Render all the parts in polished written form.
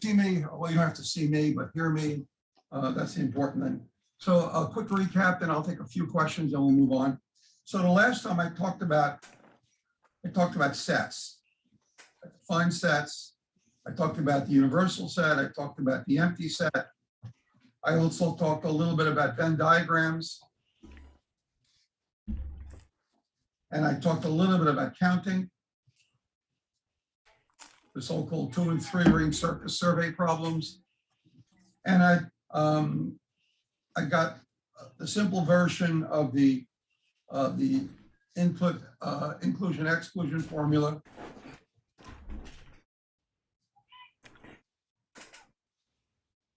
see me, well, you don't have to see me, but hear me. That's the important thing. So a quick recap, then I'll take a few questions and we'll move on. So the last time I talked about sets. I defined sets. I talked about the universal set. I talked about the empty set. I also talked a little bit about Venn diagrams. And I talked a little bit about counting, the so-called 2 and 3 ring circus survey problems. And I got the simple version of the input inclusion exclusion formula.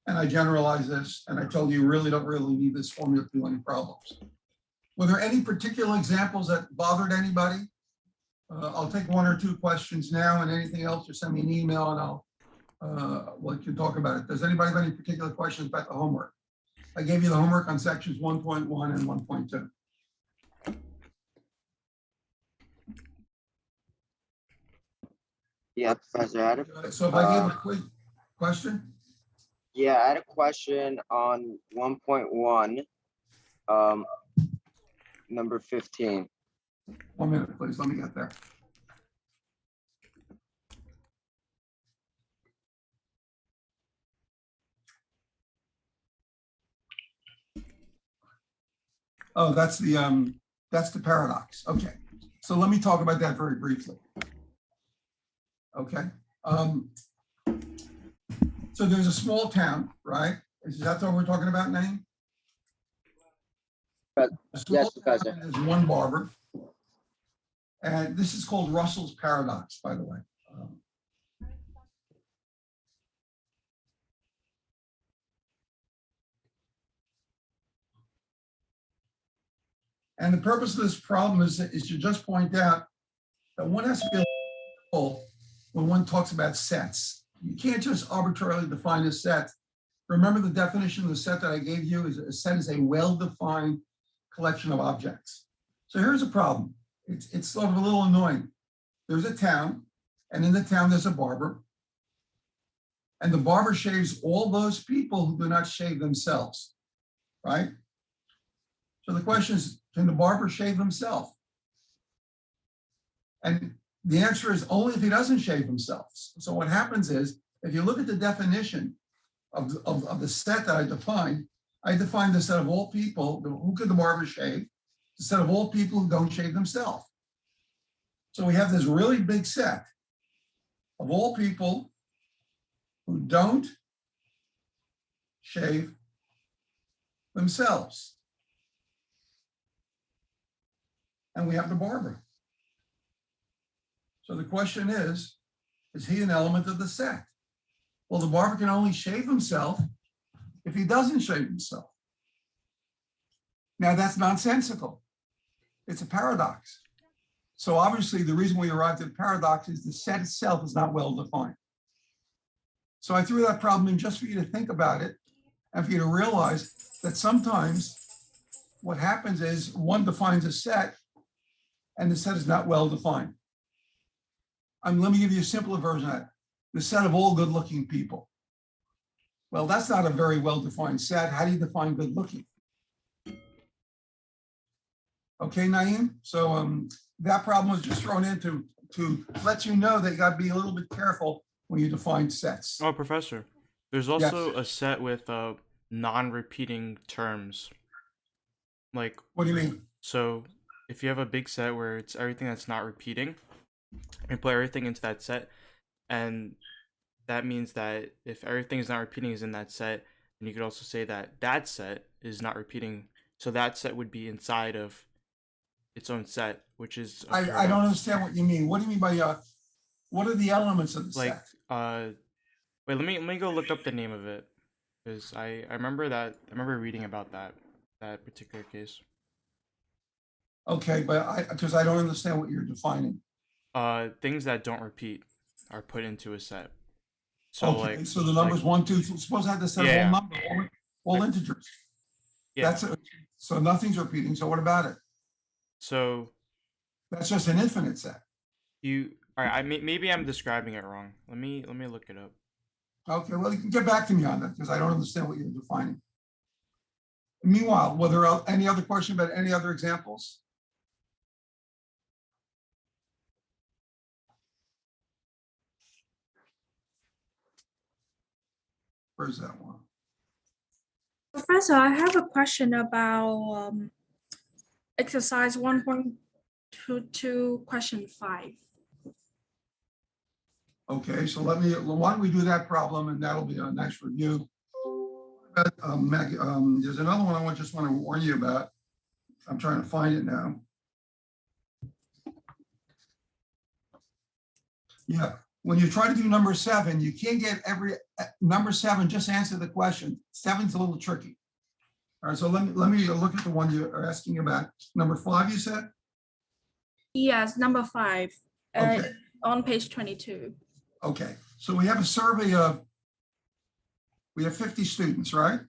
And I generalized this, and I told you really don't need this formula to do any problems. Were there any particular examples that bothered anybody? I'll take 1 or 2 questions now, and anything else, just send me an email and we can talk about it. Does anybody have any particular questions about the homework? I gave you the homework on sections 1.1 and 1.2. Yeah, Professor, I had So if I gave a quick question? Yeah, I had a question on 1.1, number 15. 1 minute, please. Let me get there. Oh, that's the paradox. Okay, so let me talk about that very briefly. Okay, so there's a small town, right? Is that what we're talking about, Naeem? Yes, Professor. There's one barber, and this is called Russell's paradox, by the way. And the purpose of this problem is to just point out that one has to be careful when one talks about sets. You can't just arbitrarily define a set. Remember the definition of the set that I gave you is a set is a well-defined collection of objects. So here's a problem. It's sort of a little annoying. There's a town, and in the town there's a barber, and the barber shaves all those people who do not shave themselves, right? So the question is, can the barber shave himself? And the answer is only if he doesn't shave himself. So what happens is, if you look at the definition of the set that I defined the set of all people, who could the barber shave? The set of all people who don't shave themselves. So we have this really big set of all people who don't shave themselves. And we have the barber. So the question is he an element of the set? Well, the barber can only shave himself if he doesn't shave himself. Now that's nonsensical. It's a paradox. So obviously the reason we arrived at paradox is the set itself is not well defined. So I threw that problem in just for you to think about it and for you to realize that sometimes what happens is one defines a set and the set is not well defined. Let me give you a simpler version of that. The set of all good-looking people. Well, that's not a very well-defined set. How do you define good-looking? Okay, Naeem? So that problem was just thrown in to let you know that you got to be a little bit careful when you define sets. Oh, Professor, there's also a set with non-repeating terms. Like, what do you mean? So if you have a big set where it's everything that's not repeating, and put everything into that set, and that means that if everything is not repeating is in that set, then you could also say that that set is not repeating, so that set would be inside of its own set, which is I don't understand what you mean. What do you mean by what are the elements of the set? Wait, let me go look up the name of it, because I remember reading about that particular case. Okay, but because I don't understand what you're defining. Things that don't repeat are put into a set. So okay, so the numbers 1, 2, suppose I had to set a whole number, all integers. Yeah. So nothing's repeating. So what about it? So that's just an infinite set. All right, maybe I'm describing it wrong. Let me look it up. Okay, well, you can get back to me on that because I don't understand what you're defining. Meanwhile, were there any other question about any other examples? Where's that one? Professor, I have a question about exercise 1.22, question 5. Okay, so why don't we do that problem and that'll be a nice review. Maggie, there's another one I just want to warn you about. I'm trying to find it now. Yeah, when you try to do number 7, you can't get number 7, just answer the question. 7's a little tricky. All right, so let me look at the one you are asking about. Number 5, you said? Yes, number 5, Okay. on page 22. Okay, so we have a survey of, we have 50 students, right?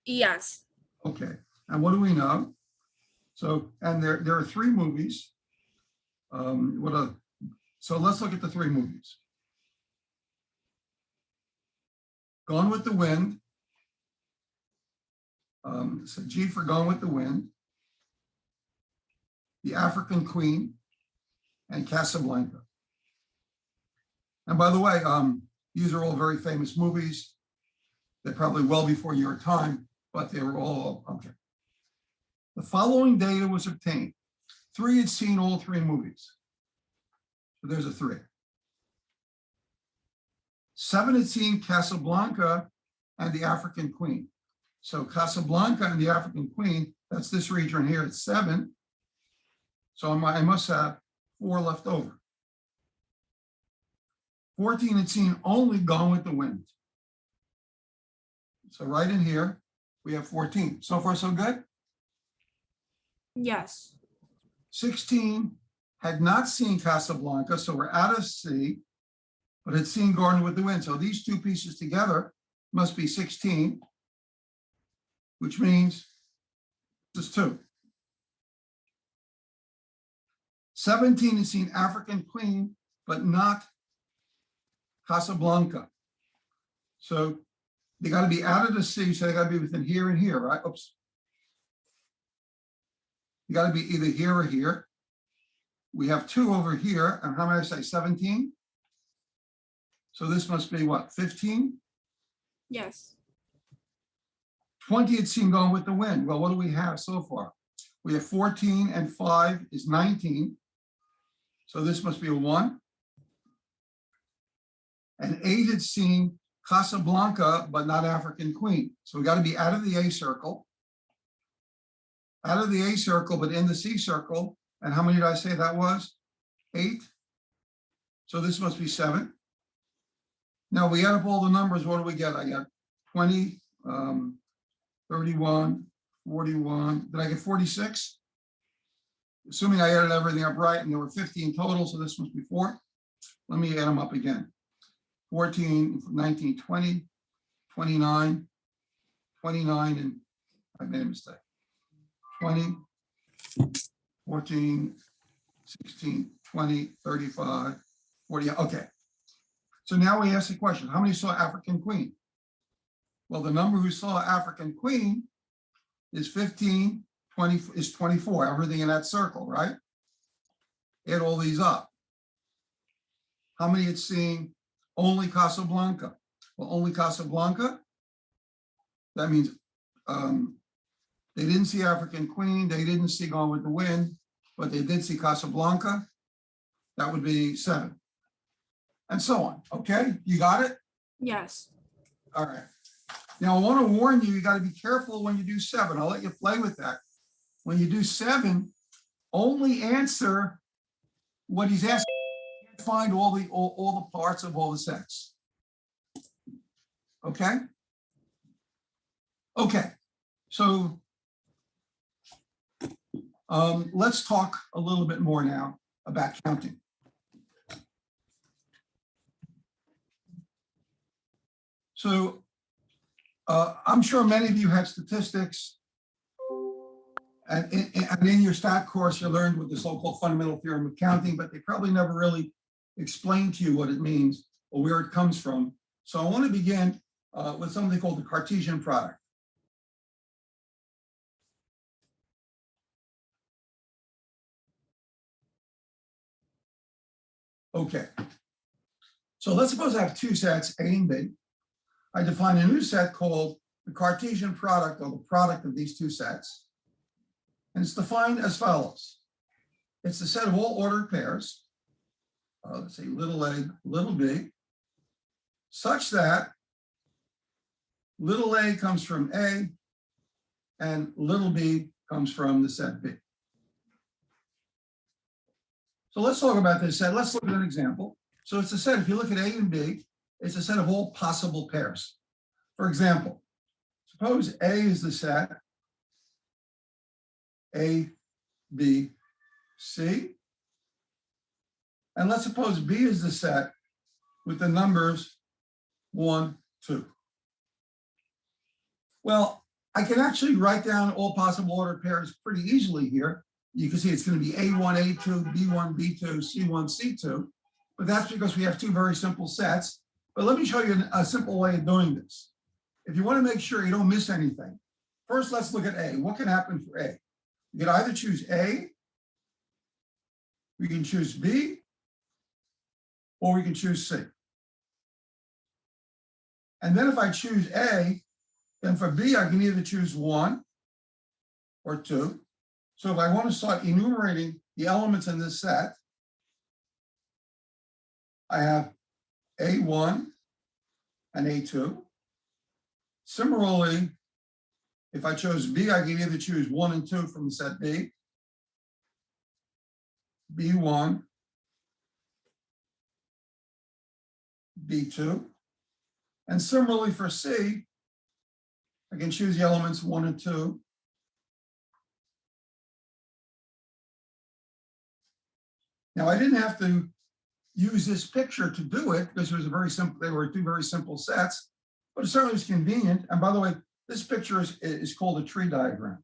Yes. Okay, and what do we know? So, and there are 3 movies. So let's look at the 3 movies. Gone with the Wind. So G for Gone with the Wind. The African Queen and Casablanca. And by the way, these are all very famous movies. They're probably well before your time, but they were all, okay. The following data was obtained. 3 had seen all 3 movies. So there's a 3. 7 had seen Casablanca and the African Queen. So Casablanca and the African Queen, that's this region here, it's 7. So I must have 4 left over. 14 had seen only Gone with the Wind. So right in here, we have 14. So far, so good? Yes. 16 had not seen Casablanca, so we're out of C, but had seen Gone with the Wind. So these 2 pieces together must be 16, which means this is 2. 17 had seen African Queen, but not Casablanca. So they got to be out of the C, so they got to be within here and here, right? Oops. You got to be either here or here. We have 2 over here, and how many I say, 17? So this must be what, 15? Yes. 20 had seen Gone with the Wind. Well, what do we have so far? We have 14 and 5 is 19. So this must be a 1. And 8 had seen Casablanca, but not African Queen. So we got to be out of the A circle. Out of the A circle, but in the C circle. And how many did I say that was? 8. So this must be 7. Now we add up all the numbers. What do we get? I got 20, 31, 41. Did I get 46? Assuming I added everything up right, and there were 50 in total, so this must be 4. Let me add them up again. 14, 19, 20, 29, 29, and I made a mistake. 20, 14, 16, 20, 35, 40. Okay. So now we ask the question, how many saw African Queen? Well, the number who saw African Queen is 15, 20 is 24, everything in that circle, right? Add all these up. How many had seen only Casablanca? Well, only Casablanca, that means they didn't see African Queen, they didn't see Gone with the Wind, but they did see Casablanca. That would be 7. And so on, okay? You got it? Yes. All right. Now, I want to warn you, you got to be careful when you do 7. I'll let you play with that. When you do 7, only answer what he's asking. Find all the parts of all the sets. Okay? Okay. So let's talk a little bit more now about counting. So I'm sure many of you had statistics, and in your stat course, you learned what the so-called fundamental theorem of counting, but they probably never really explained to you what it means or where it comes from. So I want to begin with something called the Cartesian product. Okay. So let's suppose I have two sets, A and B. I define a new set called the Cartesian product, or the product of these two sets. And it's defined as follows. It's the set of all ordered pairs, let's say little a, little b, such that little a comes from A and little b comes from the set B. So let's talk about this set. Let's look at an example. So it's a set, if you look at A and B, it's a set of all possible pairs. For example, suppose A is the set A, B, C. And let's suppose B is the set with the numbers 1, 2. Well, I can actually write down all possible ordered pairs pretty easily here. You can see it's going to be A1, A2, B1, B2, C1, C2. But that's because we have two very simple sets. But let me show you a simple way of doing this. If you want to make sure you don't miss anything, first let's look at A. What can happen for A? You can either choose A, we can choose B, or we can choose C. And then if I choose A, then for B, I can either choose 1 or 2. So if I want to start enumerating the elements in this set, I have A1 and A2. Similarly, if I chose B, I can either choose 1 and 2 from the set B, B1, B2. And similarly for C, I can choose the elements 1 and 2. Now I didn't have to use this picture to do it because it was a very simple, they were two very simple sets, but it certainly was convenient. And by the way, this picture is called a tree diagram.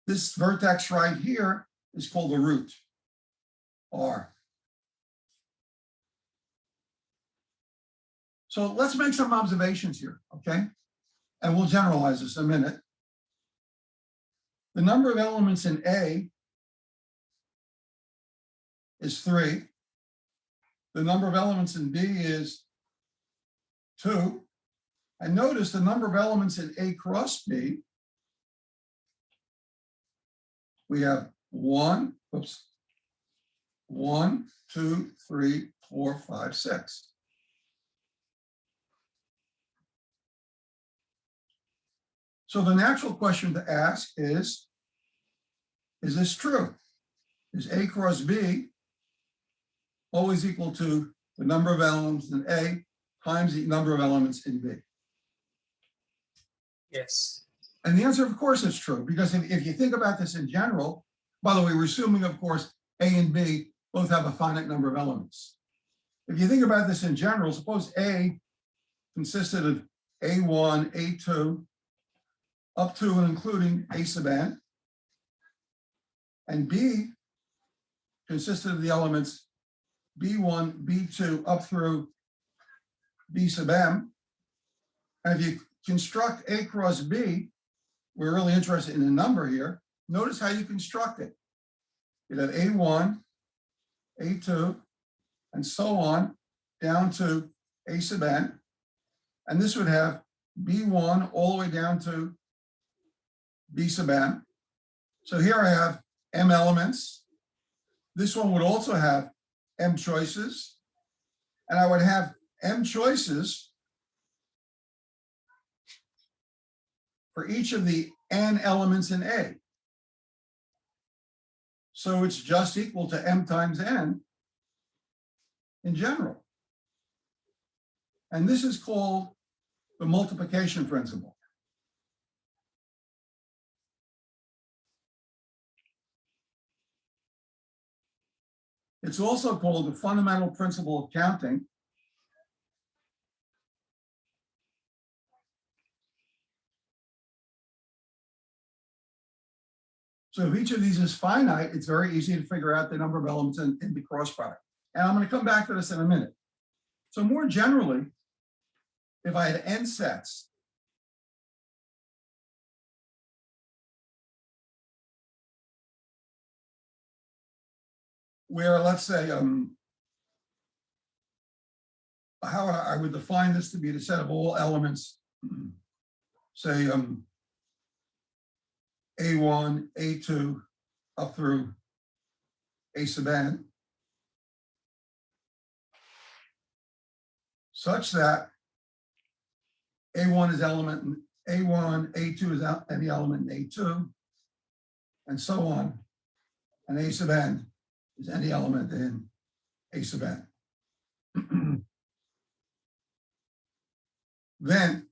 This vertex right here is called a root, R. So let's make some observations here, okay? And we'll generalize this in a minute. The number of elements in A is 3. The number of elements in B is 2. And notice the number of elements in A cross B, we have 1, 2, 3, 4, 5, 6. So the natural question to ask is this true? Is A cross B always equal to the number of elements in A times the number of elements in B? Yes. And the answer, of course, is true, because if you think about this in general, by the way, we're assuming, of course, A and B both have a finite number of elements. If you think about this in general, suppose A consisted of A1, A2, up to and including A sub n, and B consisted of the elements B1, B2, up through B sub m. And if you construct A cross B, we're really interested in the number here. Notice how you construct it. You'd have A1, A2, and so on down to A sub n. And this would have B1 all the way down to B sub m. So here I have m elements. This one would also have m choices. And I would have m choices for each of the n elements in A. So it's just equal to m times n in general. And this is called the multiplication principle. It's also called the fundamental principle of counting. So if each of these is finite, it's very easy to figure out the number of elements in the cross product. And I'm going to come back to this in a minute. So more generally, if I had n sets, where let's say, how I would define this to be the set of all elements, say A1, A2, up through A sub n, such that A1 is element in A1, A2 is any element in A2, and so on, and A sub n is any element in A sub n. Then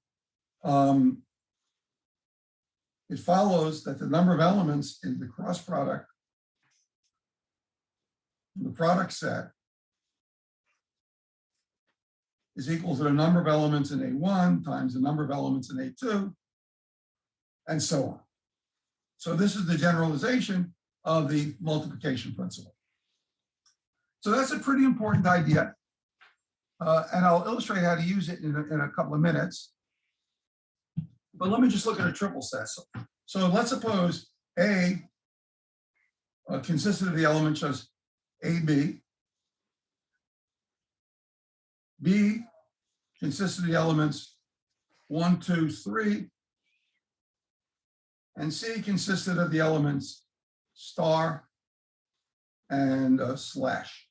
it follows that the number of elements in the cross product, the product set, is equal to the number of elements in A1 times the number of elements in A2, and so on. So this is the generalization of the multiplication principle. So that's a pretty important idea. And I'll illustrate how to use it in a couple of minutes. But let me just look at a triple set. So let's suppose A consisted of the element just AB. B consists of the elements 1, 2, 3. And C consisted of the elements star and slash.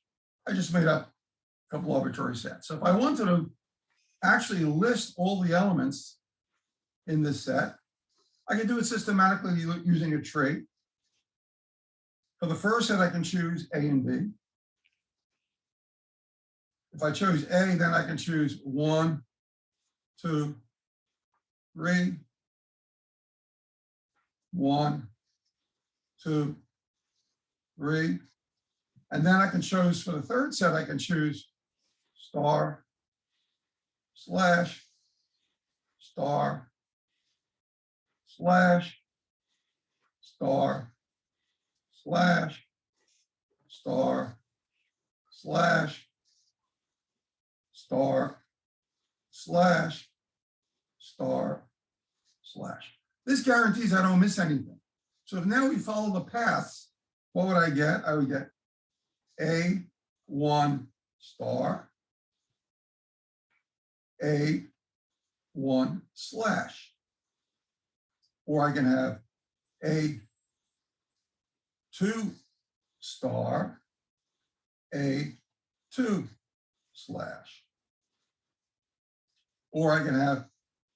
I just made up a couple arbitrary sets. So if I wanted to actually list all the elements in this set, I can do it systematically using a tree. For the first set, I can choose A and B. If I chose A, then I can choose 1, 2, 3, 1, 2, 3. And then I can choose for the third set, I can choose star, slash, star, slash, star, slash, star, slash, star, slash, star, slash. This guarantees I don't miss anything. So if now we follow the paths, what would I get? I would get A1 star, A1 slash. Or I can have A2 star, A2 slash. Or I can have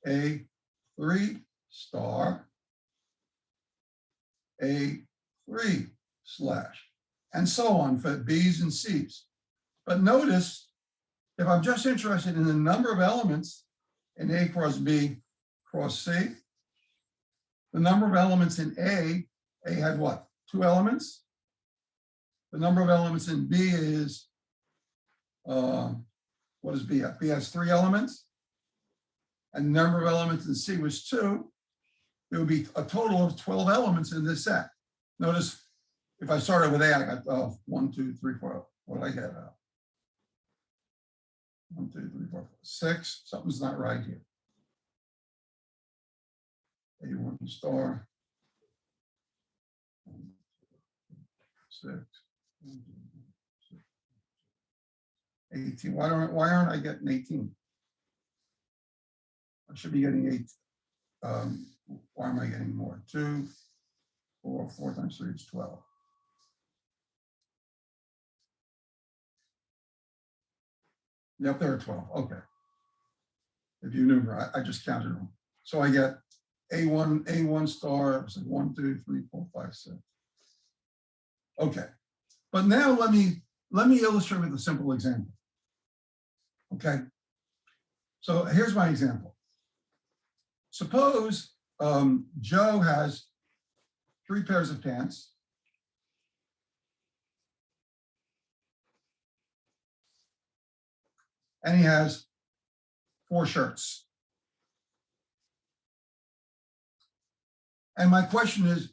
A3 star, A3 slash, and so on for B's and C's. But notice, if I'm just interested in the number of elements in A cross B cross C, the number of elements in A had what? 2 elements. The number of elements in B is, what does B have? B has 3 elements. And the number of elements in C was 2. There would be a total of 12 elements in this set. Notice if I started with A, I got 1, 2, 3, 4. What did I get? 1, 2, 3, 4, 5, 6. Something's not right here. A1 star. 6. 18. Why aren't I getting 18? I should be getting 8. Why am I getting more? 2, 4, 4 times 3 is 12. Yep, there are 12. Okay. If you number, I just counted them. So I get A1 star, so 1, 2, 3, 4, 5, 6. Okay. But now let me illustrate with a simple example. Okay. So here's my example. Suppose Joe has 3 pairs of pants. And he has 4 shirts. And my question is,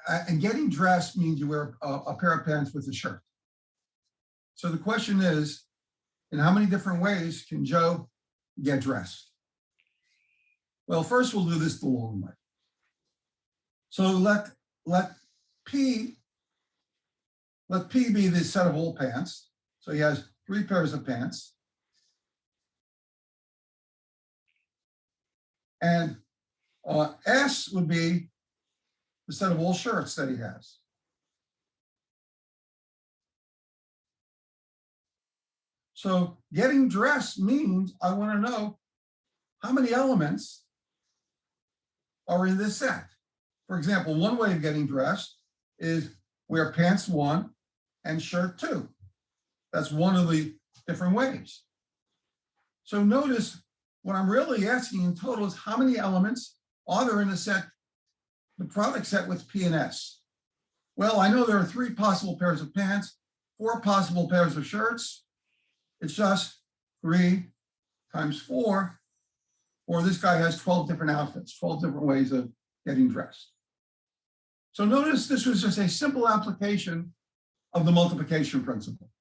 and getting dressed means you wear a pair of pants with a shirt. So the question is, in how many different ways can Joe get dressed? Well, first we'll do this the long way. So let P be the set of all pants. So he has 3 pairs of pants. And S would be the set of all shirts that he has. So getting dressed means I want to know how many elements are in this set. For example, one way of getting dressed is wear pants 1 and shirt 2. That's one of the different ways. So notice what I'm really asking in total is how many elements are there in the set, the product set with P and S? Well, I know there are 3 possible pairs of pants, 4 possible pairs of shirts. It's just 3 times 4, or this guy has 12 different outfits, 12 different ways of getting dressed. So notice this was just a simple application of the multiplication principle.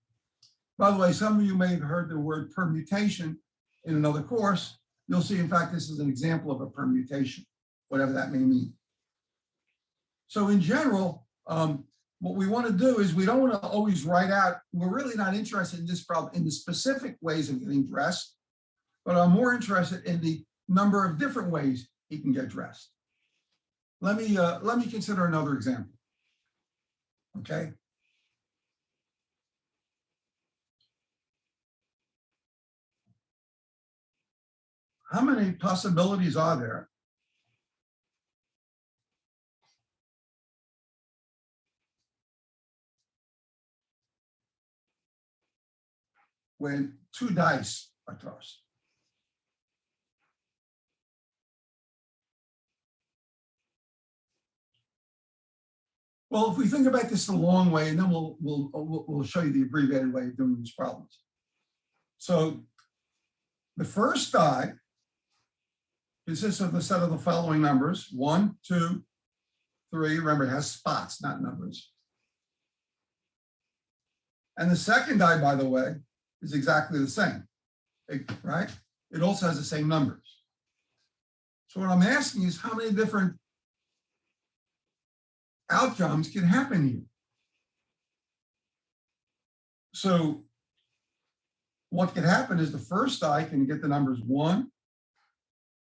By the way, some of you may have heard the word permutation in another course. You'll see, in fact, this is an example of a permutation, whatever that may mean. So in general, what we want to do is we don't want to always write out, we're really not interested in this problem, in the specific ways of getting dressed, but I'm more interested in the number of different ways he can get dressed. Let me consider another example, okay? How many possibilities are there when 2 dice are tossed? Well, if we think about this the long way, and then we'll show you the abbreviated way of doing these problems. So the first die consists of the set of the following numbers: 1, 2, 3. Remember, it has spots, not numbers. And the second die, by the way, is exactly the same, right? It also has the same numbers. So what I'm asking is how many different outcomes can happen here? So what can happen is the first die can get the numbers 1,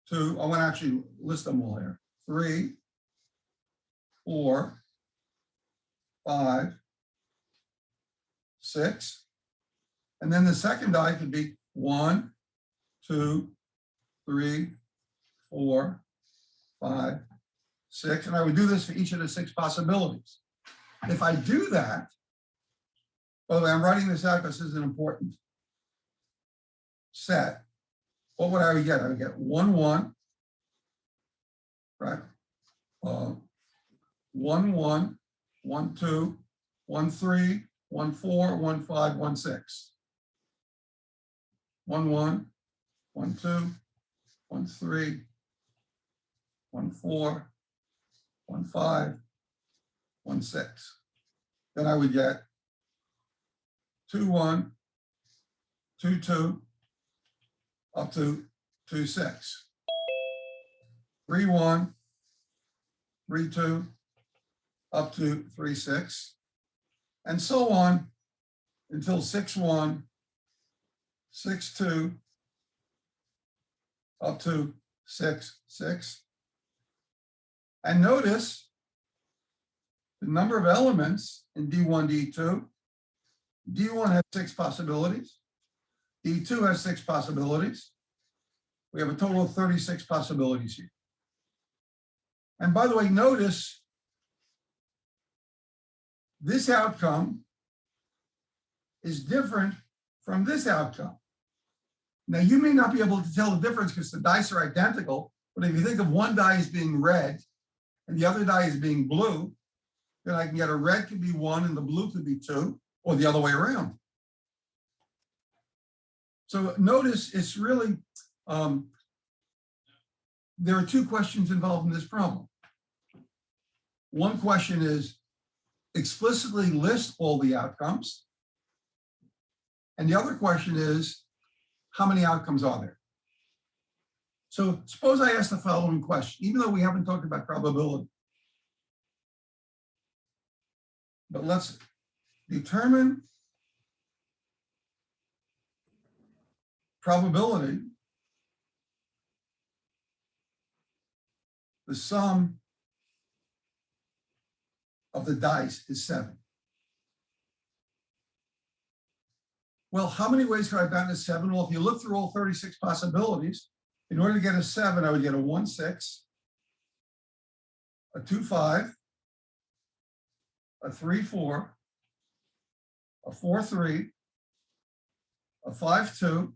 2, I want to actually list them all here, 3, 4, 5, 6. And then the second die could be 1, 2, 3, 4, 5, 6. And I would do this for each of the 6 possibilities. If I do that, by the way, I'm writing this out because this is an important set. What would I get? I would get 1, 1, right? 1, 1, 1, 2, 1, 3, 1, 4, 1, 5, 1, 6. 1, 1, 1, 2, 1, 3, 1, 4, 1, 5, 1, 6. Then I would get 2, 1, 2, 2, up to 2, 6. 3, 1, 3, 2, up to 3, 6. And so on until 6, 1, 6, 2, up to 6, 6. And notice the number of elements in D1, D2. D1 has 6 possibilities. D2 has 6 possibilities. We have a total of 36 possibilities here. And by the way, notice this outcome is different from this outcome. Now, you may not be able to tell the difference because the dice are identical, but if you think of one die as being red and the other die as being blue, then I can get a red could be 1 and the blue could be 2, or the other way around. So notice it's really, there are 2 questions involved in this problem. One question is explicitly list all the outcomes. And the other question is, how many outcomes are there? So suppose I ask the following question, even though we haven't talked about probability. But let's determine probability, the sum of the dice is 7. Well, how many ways could I have gotten a 7? Well, if you look through all 36 possibilities, in order to get a 7, I would get a 1, 6, a 2, 5, a 3, 4, a 4, 3, a 5, 2,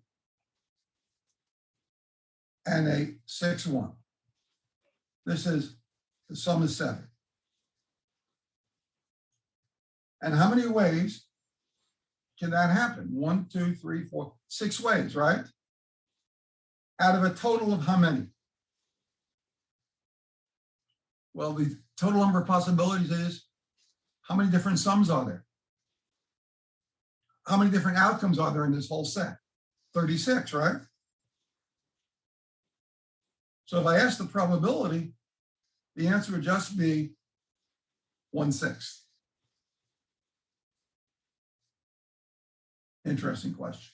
and a 6, 1. This is, the sum is 7. And how many ways can that happen? 1, 2, 3, 4, 6 ways, right? Out of a total of how many? Well, the total number of possibilities is, how many different sums are there? How many different outcomes are there in this whole set? 36, right? So if I ask the probability, the answer would just be 1/6. Interesting question.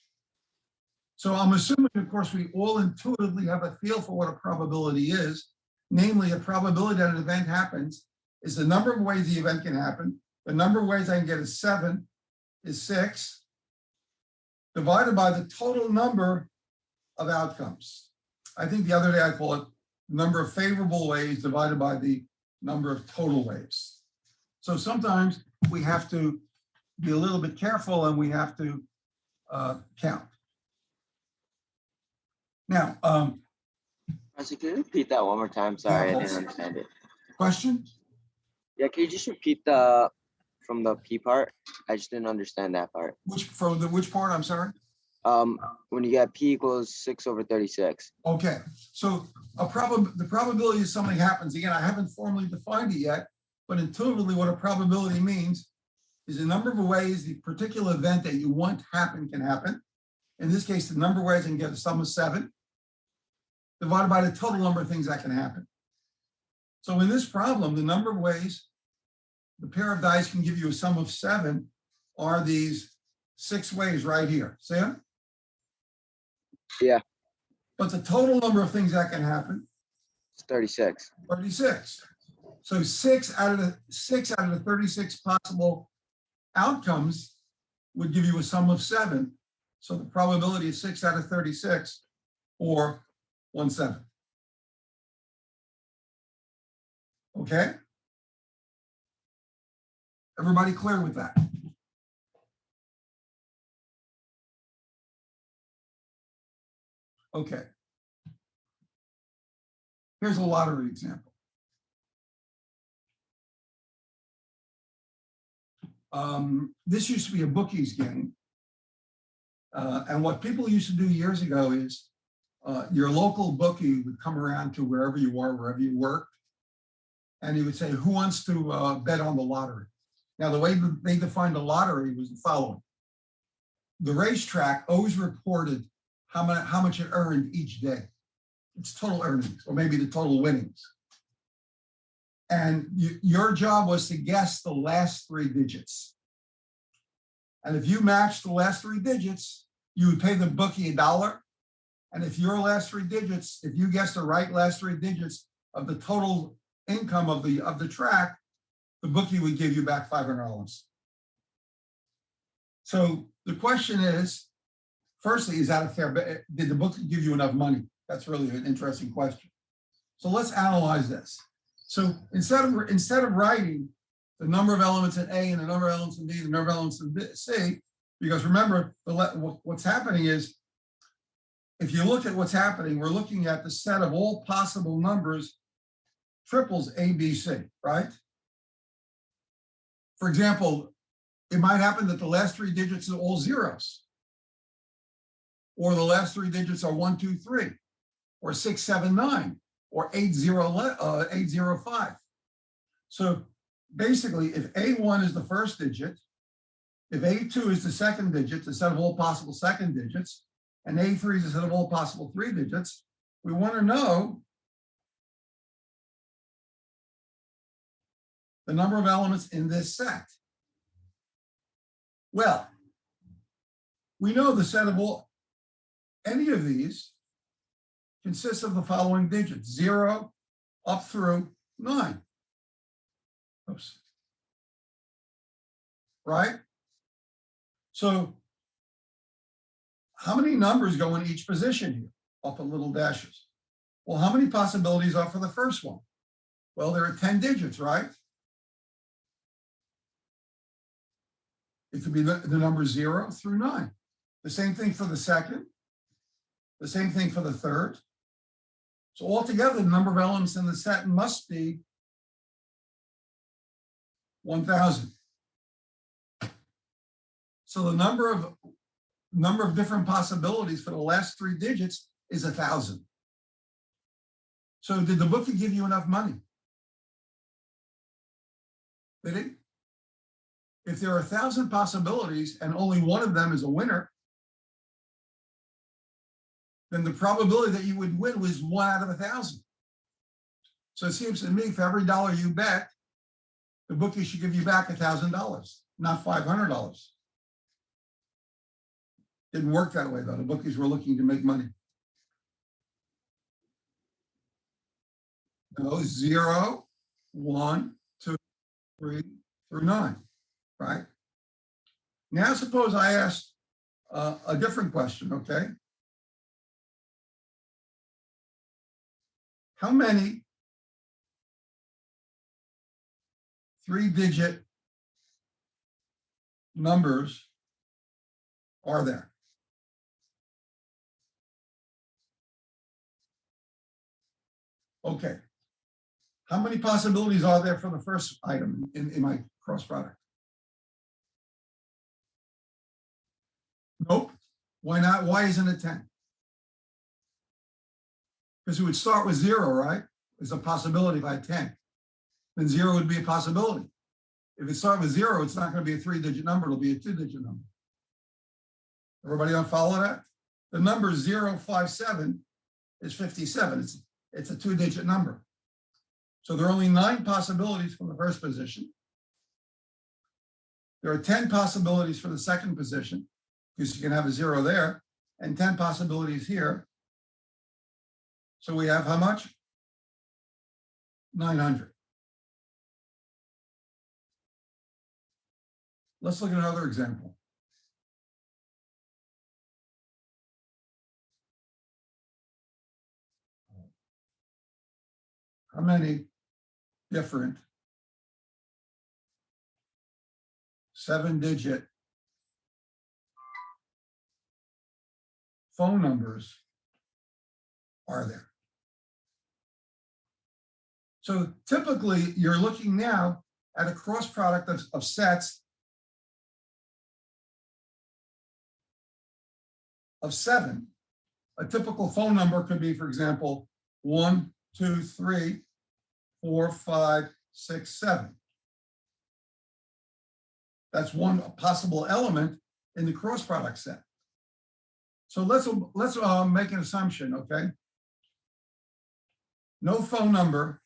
So I'm assuming, of course, we all intuitively have a feel for what a probability is. Namely, a probability that an event happens is the number of ways the event can happen. The number of ways I can get is 7 is 6, divided by the total number of outcomes. I think the other day I call it number of favorable ways divided by the number of total ways. So sometimes we have to be a little bit careful and we have to count. Now, Can you repeat that one more time? Sorry, Yeah, I didn't understand it. question? Yeah, can you just repeat from the P part? I just didn't understand that part. Which part? I'm sorry. When you get P equals 6/36. Okay, so the probability is something happens. Again, I haven't formally defined it yet, but intuitively what a probability means is the number of ways the particular event that you want happen can happen. In this case, the number of ways I can get a sum of 7 divided by the total number of things that can happen. So in this problem, the number of ways the pair of dice can give you a sum of 7 are these 6 ways right here. See them? Yeah. But the total number of things that can happen, It's 36. 36. So 6 out of the 36 possible outcomes would give you a sum of 7. So the probability is 6 out of 36, or 1/7. Okay? Everybody clear with that? Okay. Here's a lottery example. This used to be a bookies game. And what people used to do years ago is your local bookie would come around to wherever you are, wherever you worked, and he would say, who wants to bet on the lottery? Now, the way they defined the lottery was the following. The racetrack always reported how much it earned each day. Its total earnings, or maybe the total winnings. And your job was to guess the last 3 digits. And if you matched the last 3 digits, you would pay the bookie $1. And if your last 3 digits, if you guessed the right last 3 digits of the total income of the track, the bookie would give you back $500. So the question is, firstly, is that a fair bet? Did the bookie give you enough money? That's really an interesting question. So let's analyze this. So instead of writing the number of elements in A and the number of elements in B, the number of elements in C, because remember, what's happening is, if you look at what's happening, we're looking at the set of all possible numbers, triples A, B, C, right? For example, it might happen that the last 3 digits are all zeros, or the last 3 digits are 1, 2, 3, or 6, 7, 9, or 805. So basically, if A1 is the first digit, if A2 is the second digit, the set of all possible second digits, and A3 is the set of all possible 3 digits, we want to know the number of elements in this set. Well, we know the set of any of these consists of the following digits, 0 up through 9. Oops. Right? So how many numbers go in each position here? Up in little dashes. Well, how many possibilities are for the first one? Well, there are 10 digits, right? It could be the number 0 through 9. The same thing for the second. The same thing for the third. So altogether, the number of elements in the set must be 1,000. So the number of different possibilities for the last 3 digits is 1,000. So did the bookie give you enough money? Did it? If there are 1,000 possibilities and only one of them is a winner, then the probability that you would win was 1 out of 1,000. So it seems to me for every dollar you bet, the bookie should give you back $1,000, not $500. Didn't work that way though. The bookies were looking to make money. No, 0, 1, 2, 3 through 9, right? Now suppose I asked a different question, okay? How many 3-digit numbers are there? Okay. How many possibilities are there for the first item in my cross product? Nope. Why not? Why isn't it 10? Because it would start with 0, right? It's a possibility if I had 10. Then 0 would be a possibility. If it starts with 0, it's not going to be a 3-digit number. It'll be a 2-digit number. Everybody on follow that? The number 057 is 57. It's a 2-digit number. So there are only 9 possibilities from the first position. There are 10 possibilities for the second position, because you can have a 0 there, and 10 possibilities here. So we have how much? 900. Let's look at another example. How many different 7-digit phone numbers are there? So typically, you're looking now at a cross product of sets of 7. A typical phone number could be, for example, 1, 2, 3, 4, 5, 6, 7. That's one possible element in the cross product set. So let's make an assumption, okay? No phone number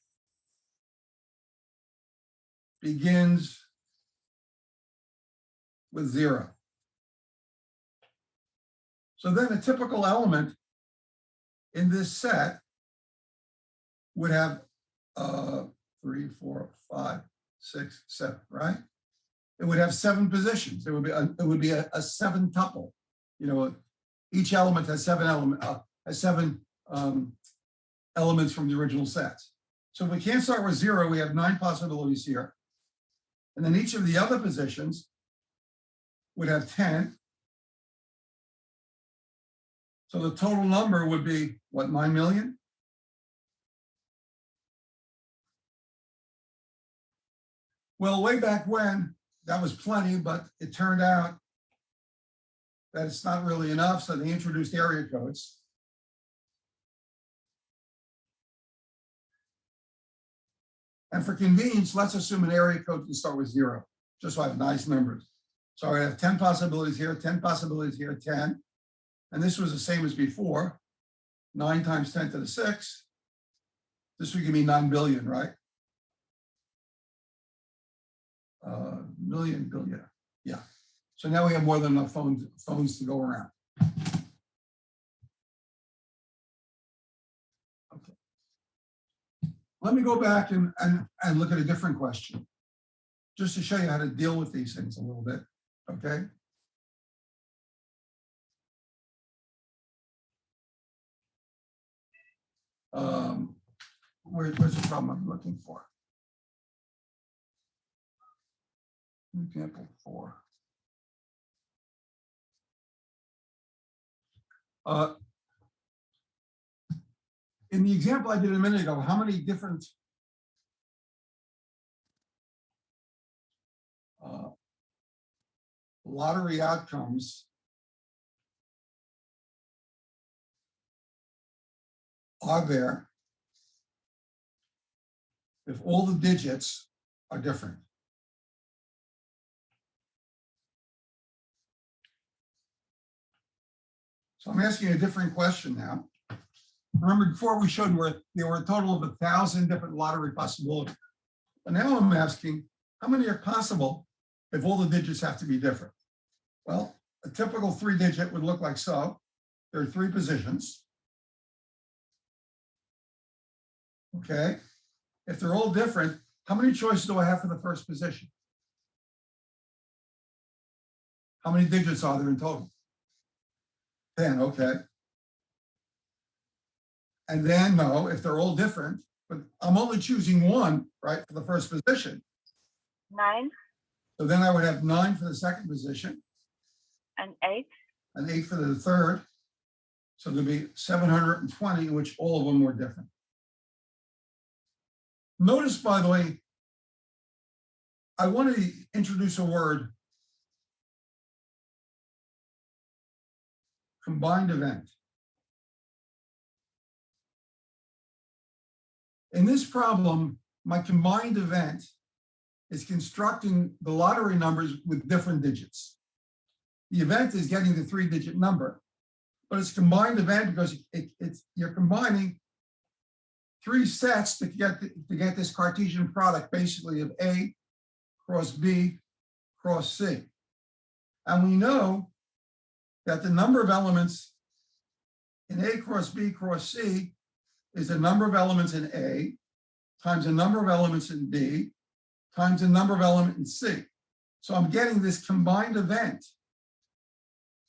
begins with 0. So then a typical element in this set would have 3, 4, 5, 6, 7, right? It would have 7 positions. It would be a 7-tuple. You know, each element has 7 elements from the original sets. So if we can't start with 0, we have 9 possibilities here. And then each of the other positions would have 10. So the total number would be, what, 9 million? Well, way back when, that was plenty, but it turned out that it's not really enough, so they introduced area codes. And for convenience, let's assume an area code can start with 0, just so I have nice numbers. So I have 10 possibilities here, 10 possibilities here, 10. And this was the same as before. 9 times 10 to the 6. This would give me 9 billion, right? Million billion, yeah. So now we have more than enough phones to go around. Okay. Let me go back and look at a different question, just to show you how to deal with these things a little bit, okay? Where's the problem I'm looking for? Example 4. In the example I did a minute ago, how many different lottery outcomes are there if all the digits are different? So I'm asking a different question now. Remember before we showed where there were a total of 1,000 different lottery possibilities. But now I'm asking, how many are possible if all the digits have to be different? Well, a typical 3-digit would look like so. There are 3 positions. Okay. If they're all different, how many choices do I have for the first position? How many digits are there in total? 10, okay. And then no, if they're all different, but I'm only choosing 1, right, for the first position. 9 So then I would have 9 for the second position. and 8. And 8 for the third. So there'd be 720, in which all of them were different. Notice, by the way, I want to introduce a word, combined event. In this problem, my combined event is constructing the lottery numbers with different digits. The event is getting the 3-digit number, but it's combined event because you're combining 3 sets to get this Cartesian product, basically of A cross B cross C. And we know that the number of elements in A cross B cross C is the number of elements in A times the number of elements in B times the number of elements in C. So I'm getting this combined event.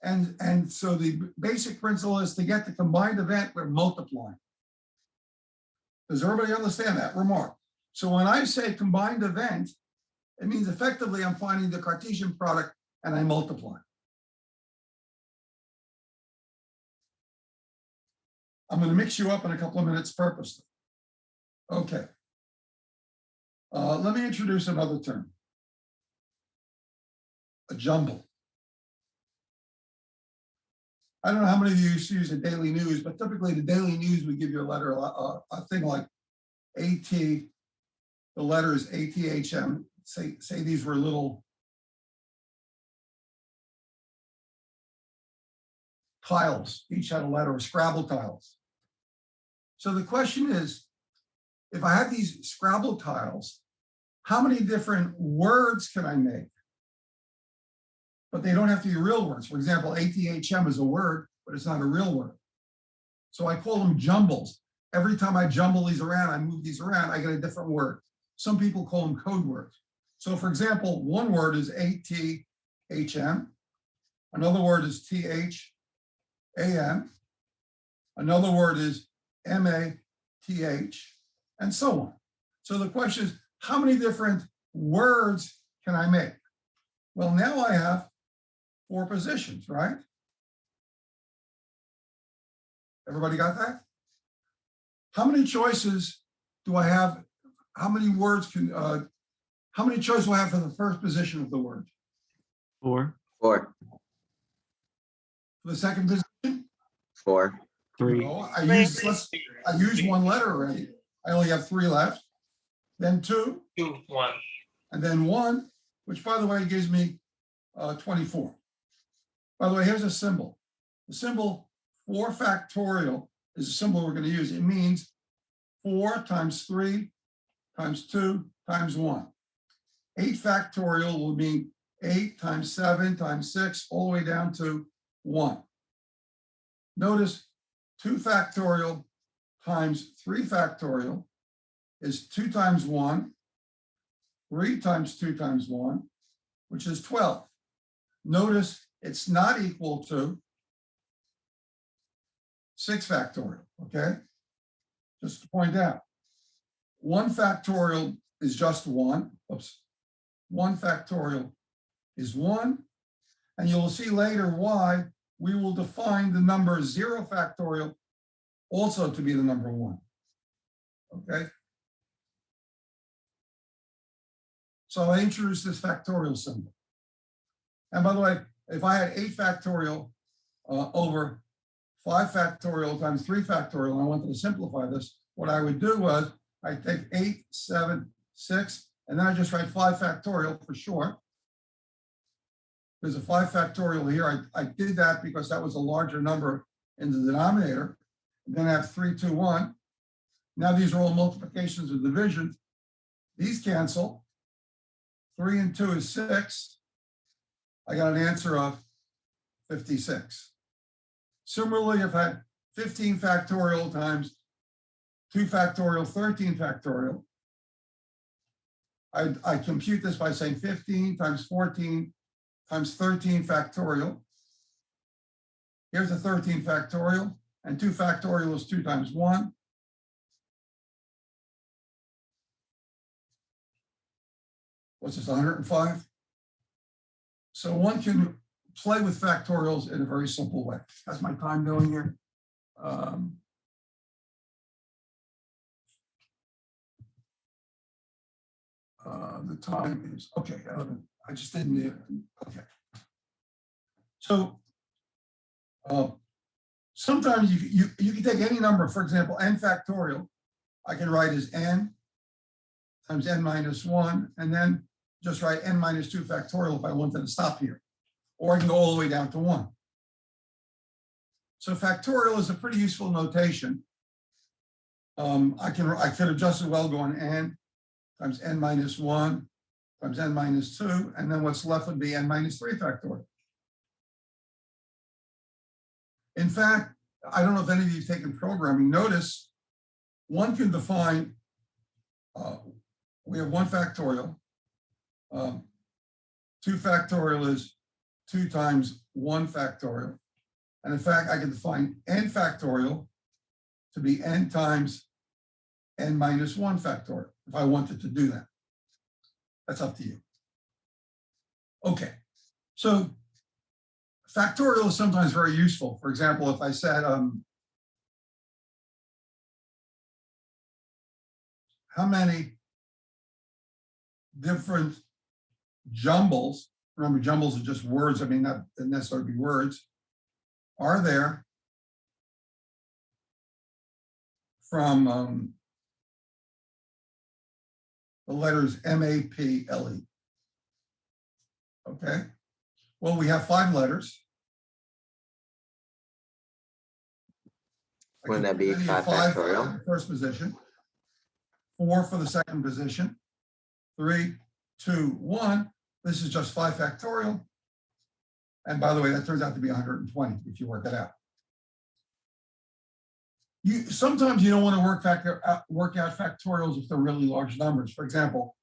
And so the basic principle is to get the combined event, we're multiplying. Does everybody understand that remark? So when I say combined event, it means effectively I'm finding the Cartesian product and I multiply. I'm going to mix you up in a couple of minutes purposely. Okay. Let me introduce another term. A jumble. I don't know how many of you use the daily news, but typically the daily news would give you a letter, a thing like AT, the letters ATHM, say these were little tiles, each had a letter, or Scrabble tiles. So the question is, if I have these Scrabble tiles, how many different words can I make? But they don't have to be real words. For example, ATHM is a word, but it's not a real word. So I call them jumbles. Every time I jumble these around, I move these around, I get a different word. Some people call them code words. So for example, one word is ATHM. Another word is THAM. Another word is MATH, and so on. So the question is, how many different words can I make? Well, now I have 4 positions, right? Everybody got that? How many choices do I have? How many words how many choices do I have for the first position of the word? 4, 4, For the second position? 4, 3, No, I used 1 letter already. I only have 3 left. Then 2. 2, 1. And then 1, which by the way gives me 24. By the way, here's a symbol. The symbol 4 factorial is a symbol we're going to use. It means 4 times 3 times 2 times 1. 8 factorial will mean 8 times 7 times 6 all the way down to 1. Notice 2 factorial times 3 factorial is 2 times 1, 3 times 2 times 1, which is 12. Notice it's not equal to 6 factorial, okay? Just to point out, 1 factorial is just 1. Oops. 1 factorial is 1. And you'll see later why we will define the number 0 factorial also to be the number 1. Okay? So I introduced this factorial symbol. And by the way, if I had 8 factorial over 5 factorial times 3 factorial, and I wanted to simplify this, what I would do was I'd take 8, 7, 6, and then I just write 5 factorial for short. There's a 5 factorial here. I did that because that was a larger number in the denominator. And then I have 3, 2, 1. Now these are all multiplications or divisions. These cancel. 3 and 2 is 6. I got an answer of 56. Similarly, if I had 15 factorial times 2 factorial, 13 factorial, I compute this by saying 15 times 14 times 13 factorial. Here's a 13 factorial, and 2 factorial is 2 times 1. What's this, 105? So one can play with factorials in a very simple way. How's my time doing here? The time is, okay, I just didn't, okay. So sometimes you can take any number, for example, n factorial, I can write as n times n minus 1, and then just write n minus 2 factorial if I wanted to stop here. Or I can go all the way down to 1. So factorial is a pretty useful notation. I could have just as well gone n times n minus 1 times n minus 2, and then what's left would be n minus 3 factorial. In fact, I don't know if any of you have taken programming. Notice one can define, we have 1 factorial. 2 factorial is 2 times 1 factorial. And in fact, I can define n factorial to be n times n minus 1 factorial if I wanted to do that. That's up to you. Okay, so factorial is sometimes very useful. For example, if I said, how many different jumbles, remember jumbles are just words, I mean, not necessarily words, are there from the letters M-A-P-L-E. Okay, well, we have 5 letters. Wouldn't that be 5 factorial? For the first position, 4 for the second position, 3, 2, 1. This is just 5 factorial. And by the way, that turns out to be 120 if you work it out. Sometimes you don't want to work out factorials if they're really large numbers. For example,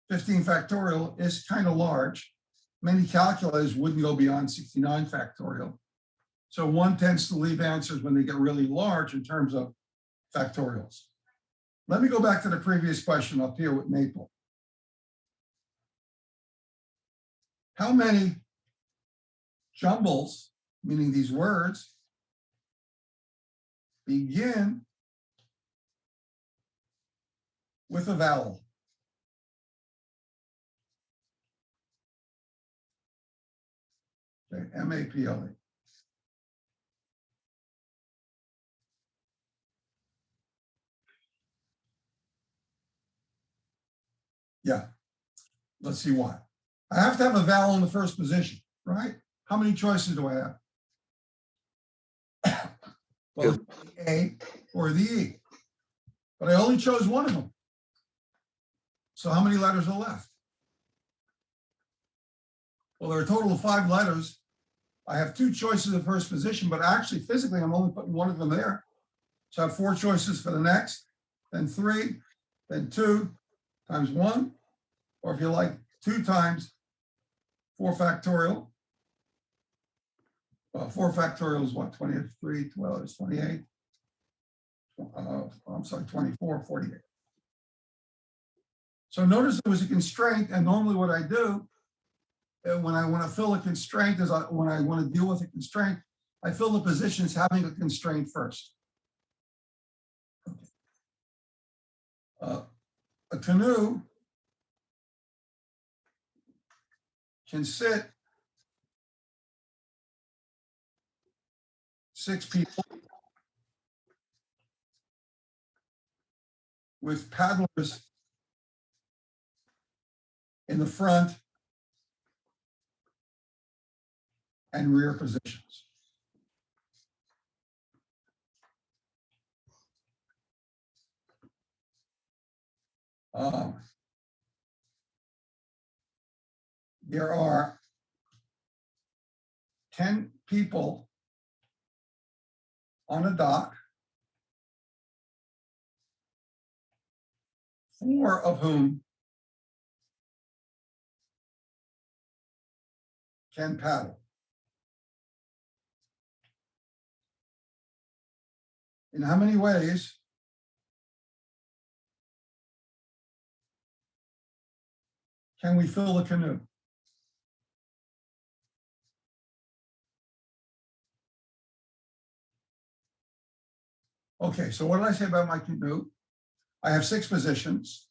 15 factorial is kind of large. Many calculators wouldn't go beyond 69 factorial. So one tends to leave answers when they get really large in terms of factorials. Let me go back to the previous question up here with Maple. How many jumbles, meaning these words, begin with a vowel? Okay, M-A-P-L-E. Yeah, let's see why. I have to have a vowel in the first position, right? How many choices do I have? Well, the A or the E. But I only chose one of them. So how many letters are left? Well, there are a total of 5 letters. I have 2 choices of first position, but actually physically I'm only putting one of them there. So I have 4 choices for the next, then 3, then 2 times 1, or if you like, 2 times 4 factorial. 4 factorial is what? 23, 12 is 28. I'm sorry, 24, 48. So notice there was a constraint, and normally what I do when I want to fill a constraint is when I want to deal with a constraint, I fill the positions having a constraint first. A canoe can sit 6 people with paddlers in the front and rear positions. There are 10 people on a dock, 4 of whom can paddle. In how many ways can we fill the canoe? Okay, so what did I say about my canoe? I have 6 positions.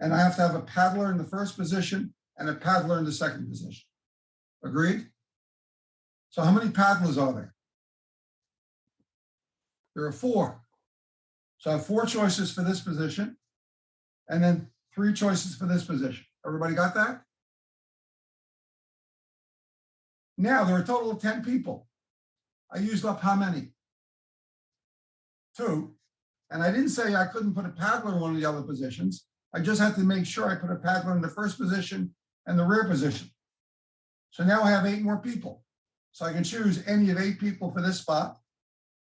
And I have to have a paddler in the first position and a paddler in the second position. Agreed? So how many paddlers are there? There are 4. So I have 4 choices for this position and then 3 choices for this position. Everybody got that? Now there are a total of 10 people. I used up how many? 2. And I didn't say I couldn't put a paddler in one of the other positions. I just had to make sure I put a paddler in the first position and the rear position. So now I have 8 more people. So I can choose any of 8 people for this spot,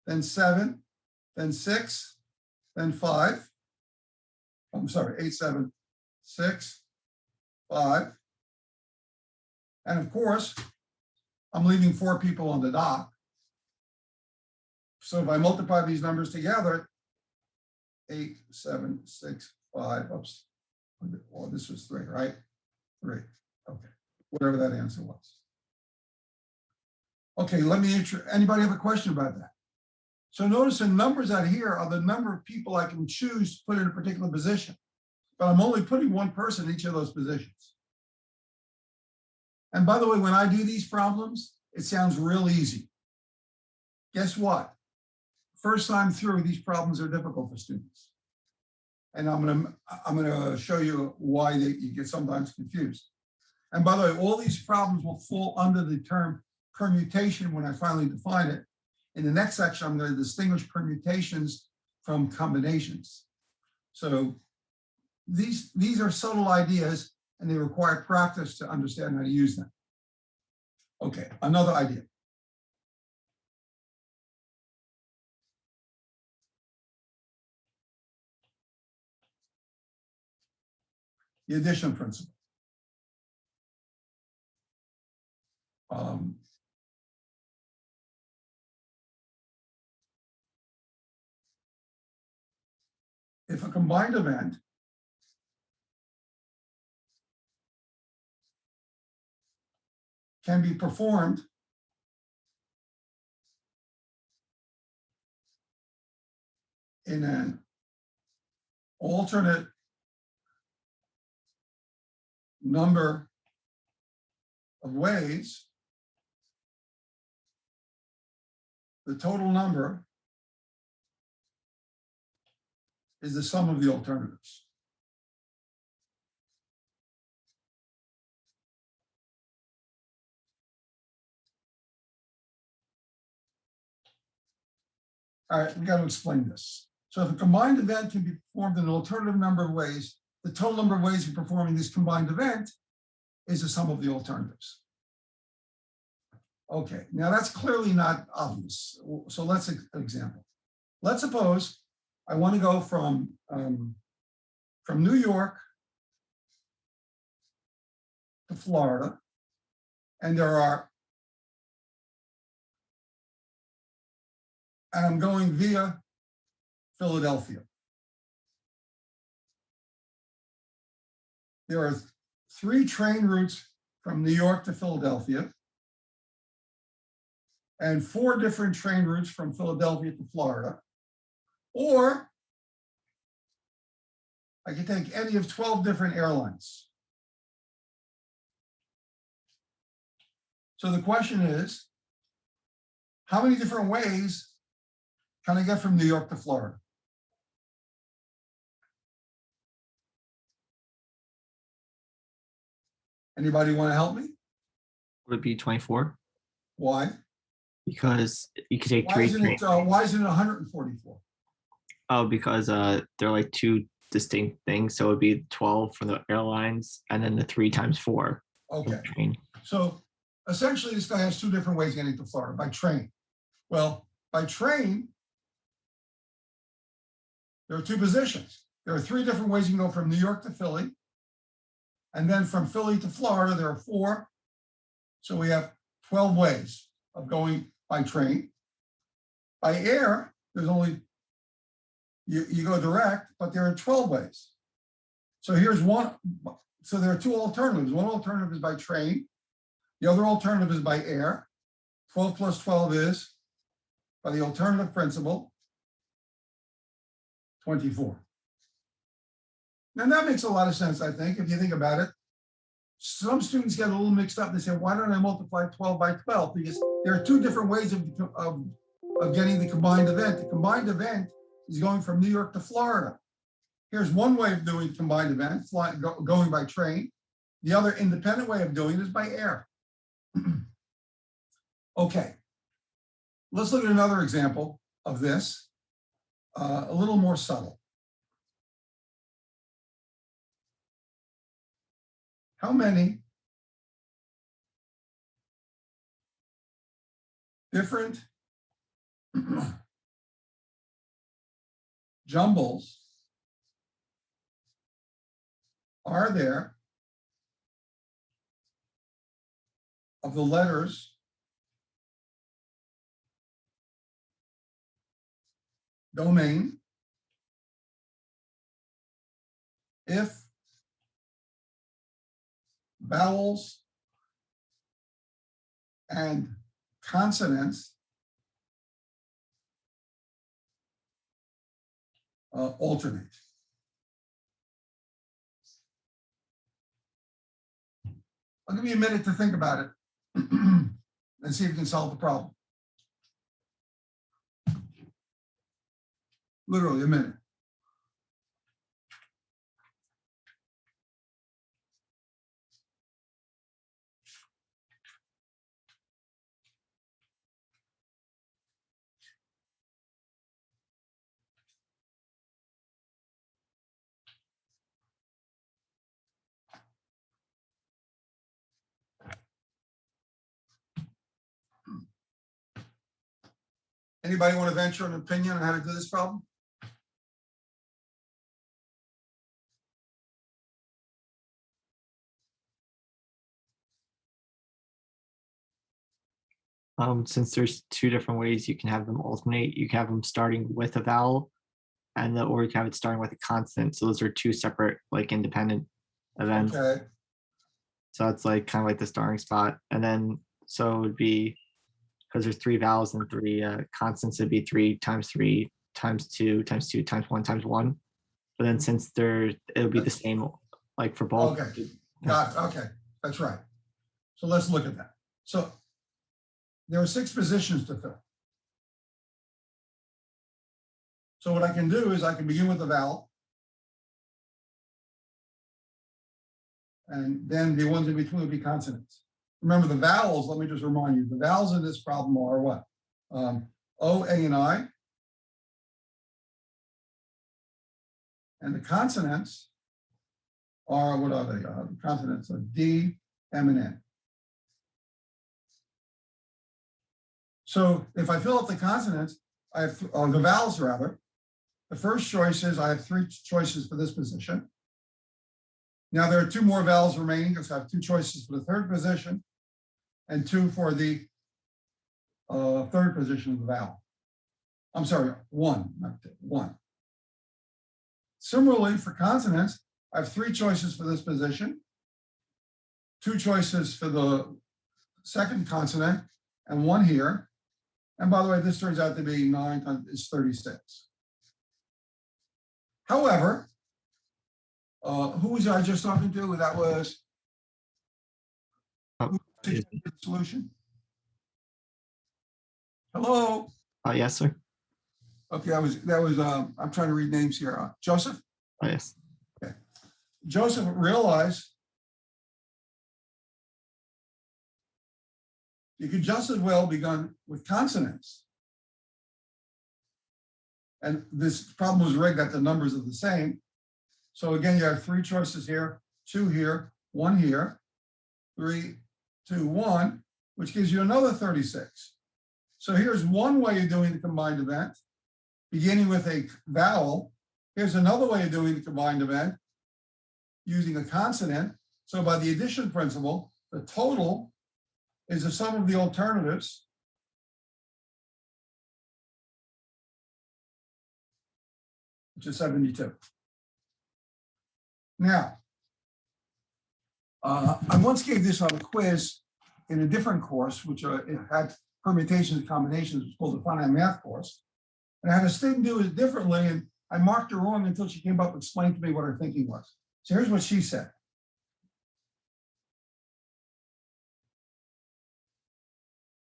then 7, then 6, then 5. I'm sorry, 8, 7, 6, 5. And of course, I'm leaving 4 people on the dock. So if I multiply these numbers together, 8, 7, 6, 5, oops. Well, this was 3, right? 3, okay. Whatever that answer was. Okay, let me anybody have a question about that? So notice the numbers out here are the number of people I can choose to put in a particular position, but I'm only putting 1 person in each of those positions. And by the way, when I do these problems, it sounds real easy. Guess what? First time through, these problems are difficult for students. And I'm gonna show you why you get sometimes confused. And by the way, all these problems will fall under the term permutation when I finally define it. In the next section, I'm going to distinguish permutations from combinations. So these are subtle ideas and they require practice to understand how to use them. Okay, another idea. The addition principle. If a combined event can be performed in an alternate number of ways, the total number is the sum of the alternatives. All right, we got to explain this. So if a combined event can be performed in an alternative number of ways, the total number of ways of performing this combined event is the sum of the alternatives. Okay, now that's clearly not obvious. So let's an example. Let's suppose I want to go from New York to Florida, and I'm going via Philadelphia. There are 3 train routes from New York to Philadelphia, and 4 different train routes from Philadelphia to Florida. Or I could take any of 12 different airlines. So the question is, how many different ways can I get from New York to Florida? Anybody want to help me? Would it be 24? Why? Because you could take Why 3 isn't trains. why isn't it 144? Oh, because they're like 2 distinct things. So it would be 12 for the airlines and then the 3 times 4 for Okay. the train. So essentially, this guy has 2 different ways of getting to Florida by train. Well, by train, there are 2 positions. There are 3 different ways you can go from New York to Philly. And then from Philly to Florida, there are 4. So we have 12 ways of going by train. By air, there's only, you go direct, but there are 12 ways. So here's one. So there are 2 alternatives. One alternative is by train. The other alternative is by air. 12 plus 12 is, by the alternative principle, 24. And that makes a lot of sense, I think, if you think about it. Some students get a little mixed up. They say, why don't I multiply 12 by 12? Because there are 2 different ways of getting the combined event. The combined event is going from New York to Florida. Here's one way of doing combined event, going by train. The other independent way of doing it is by air. Okay, let's look at another example of this, a little more subtle. How many different jumbles are there of the letters domain if vowels and consonants alternate? I'll give you a minute to think about it and see if you can solve the problem. Literally a minute. Anybody want to venture an opinion on how to do this problem? Since there's 2 different ways you can have them alternate, you can have them starting with a vowel, or you can have it starting with a consonant. So those are 2 separate, like, independent events. Okay. So it's like kind of like the starting spot. And then so it would be, because there's 3 vowels and 3 consonants, it'd be 3 times 3 times 2 times 2 times 1 times 1. But then since it'll be the same, like for both. Okay, got it. Okay, that's right. So let's look at that. So there are 6 positions to fill. So what I can do is I can begin with the vowel. And then the ones in between would be consonants. Remember the vowels, let me just remind you, the vowels in this problem are what? O, A, and I. And the consonants are, what are they? The consonants are D, M, and N. So if I fill up the consonants, I have, the vowels rather, the first choice is I have 3 choices for this position. Now there are 2 more vowels remaining because I have 2 choices for the third position and 2 for the third position of the vowel. I'm sorry, 1, not 2, 1. Similarly, for consonants, I have 3 choices for this position, 2 choices for the second consonant, and 1 here. And by the way, this turns out to be 9 times 36. However, who was I just talking to? That was Oh, who suggested the solution? Hello. yes, sir. Okay, that was I'm trying to read names here. Joseph. Oh, yes. Okay. Joseph realized you could just as well begin with consonants. And this problem was rigged that the numbers are the same. So again, you have 3 choices here, 2 here, 1 here, 3, 2, 1, which gives you another 36. So here's one way of doing the combined event, beginning with a vowel. Here's another way of doing the combined event, using a consonant. So by the addition principle, the total is the sum of the alternatives. Which is 72. Now, I once gave this on a quiz in a different course, which it had permutations and combinations. It was called the finite math course. And I had a student do it differently, and I marked her wrong until she came up and explained to me what her thinking was. So here's what she said.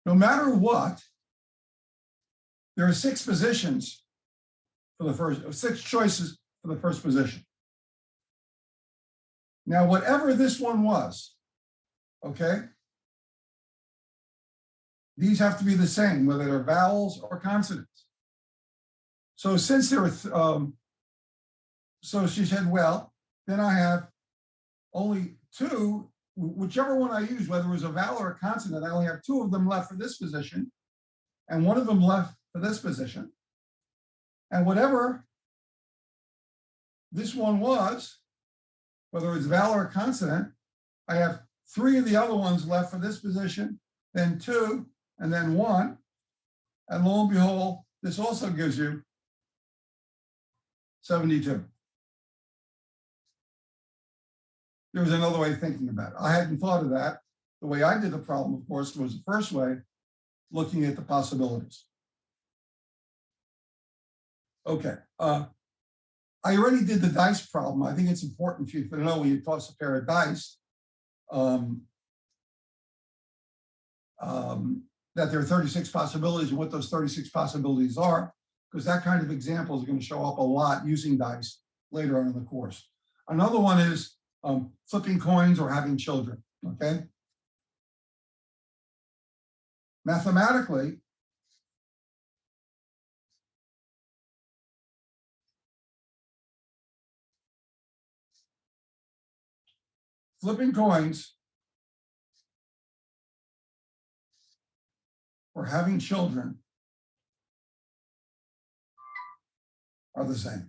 No matter what, there are 6 positions for the first, 6 choices for the first position. Now, whatever this one was, okay, these have to be the same, whether they're vowels or consonants. So since there were, so she said, well, then I have only 2, whichever one I use, whether it was a vowel or a consonant, I only have 2 of them left for this position and 1 of them left for this position. And whatever this one was, whether it's vowel or consonant, I have 3 of the other ones left for this position, then 2, and then 1. And lo and behold, this also gives you 72. There was another way of thinking about it. I hadn't thought of that. The way I did the problem, of course, was the first way, looking at the possibilities. Okay. I already did the dice problem. I think it's important for you to know when you toss a pair of dice that there are 36 possibilities and what those 36 possibilities are, because that kind of example is going to show up a lot using dice later on in the course. Another one is flipping coins or having children, okay? Mathematically, flipping coins or having children are the same.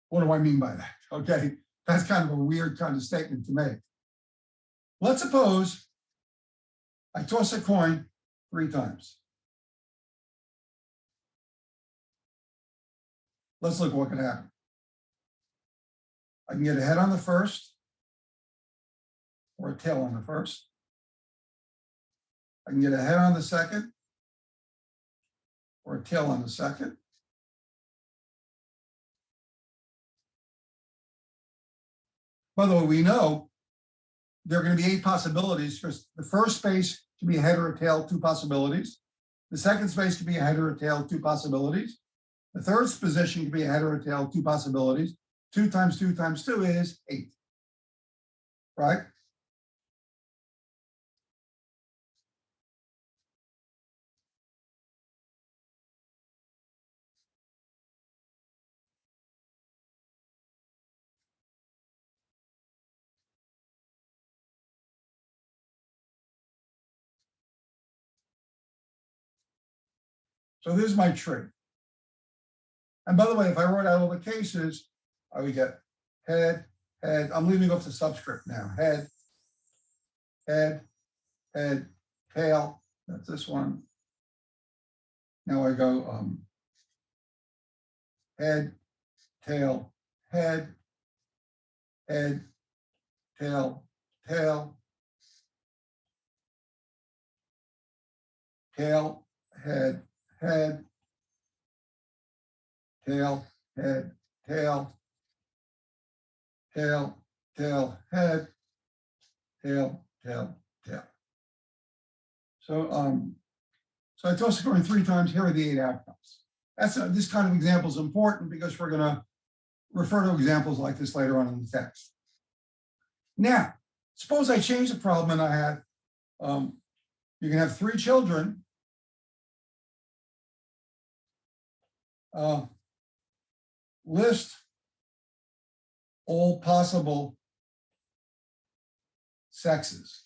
What do I mean by that? Okay, that's kind of a weird kind of statement to make. Let's suppose I toss a coin 3 times. Let's look what can happen. I can get a head on the first or a tail on the first. I can get a head on the second or a tail on the second. By the way, we know there are going to be 8 possibilities. For the first space to be a head or a tail, 2 possibilities. The second space could be a header or tail, 2 possibilities. The third position could be a header or tail, 2 possibilities. 2 times 2 times 2 is 8. Right? So this is my tree. And by the way, if I wrote out all the cases, I would get head, head. I'm leaving off the subscript now. Head, head, head, tail. That's this one. Now I go head, tail, head, head, tail, tail, tail, head, head, tail, head, tail, tail, tail, head, tail, tail, tail. So I toss a coin 3 times. Here are the 8 outcomes. This kind of example is important because we're going to refer to examples like this later on in the text. Now, suppose I change the problem and I have, you can have 3 children. List all possible sexes.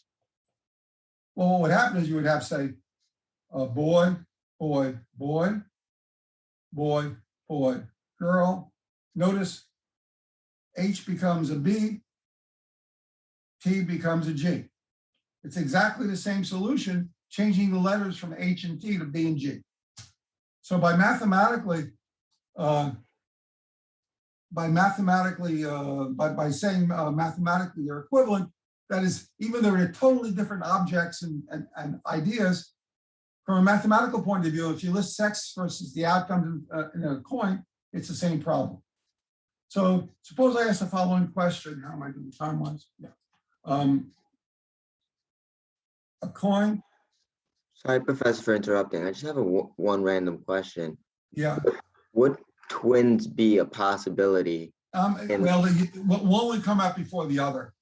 Well, what would happen is you would have, say, boy, boy, boy, boy, boy, girl. Notice H becomes a B, T becomes a G. It's exactly the same solution, changing the letters from H and T to B and G. So by mathematically saying mathematically they're equivalent, that is, even though they're totally different objects and ideas, from a mathematical point of view, if you list sex versus the outcomes in a coin, it's the same problem. So suppose I ask the following question. How am I doing time-wise? Yeah. A coin. Sorry, Professor, for interrupting. I just have one random question. Yeah. Would twins be a possibility? Well, one would come out before the other.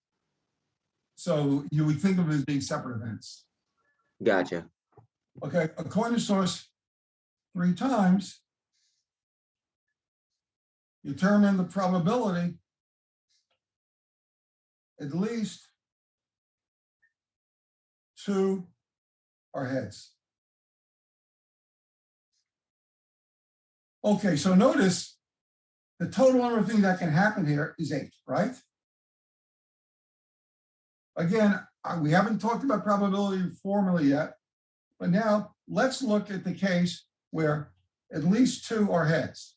So you would think of them as being separate events. Gotcha. Okay, a coin is tossed 3 times. You determine the probability at least 2 are heads. Okay, so notice the total number of things that can happen here is 8, right? Again, we haven't talked about probability formally yet, but now let's look at the case where at least 2 are heads.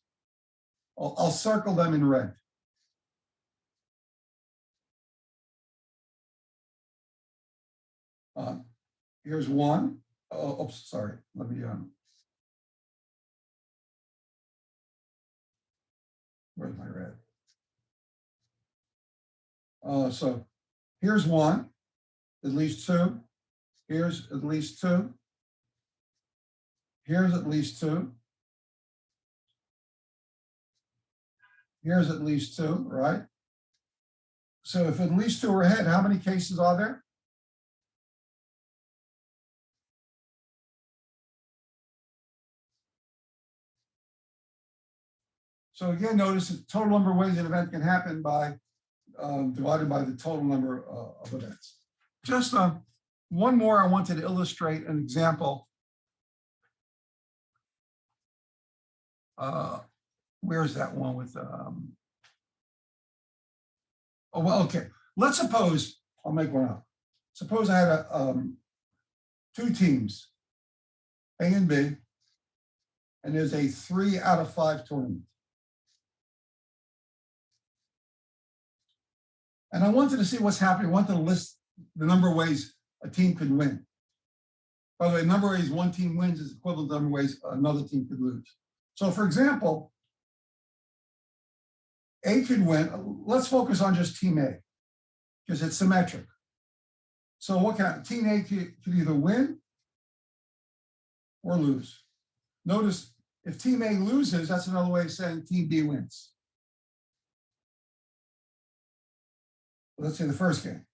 I'll circle them in red. Here's one. Oh, oops, sorry. Let me, where's my red? So here's 1, at least 2. Here's at least 2. Here's at least 2. Here's at least 2, right? So if at least 2 are ahead, how many cases are there? So again, notice the total number of ways an event can happen by divided by the total number of events. Just one more, I wanted to illustrate an example. Where's that one with, oh, well, okay. Let's suppose, I'll make one up. Suppose I had 2 teams, A and B, and there's a 3 out of 5 tournament. And I wanted to see what's happening. I wanted to list the number of ways a team could win. By the way, the number of ways one team wins is equivalent to the number of ways another team could lose. So for example, A could win. Let's focus on just team A because it's symmetric. So what can team A could either win or lose. Notice if team A loses, that's another way of saying team B wins. Let's say the first game.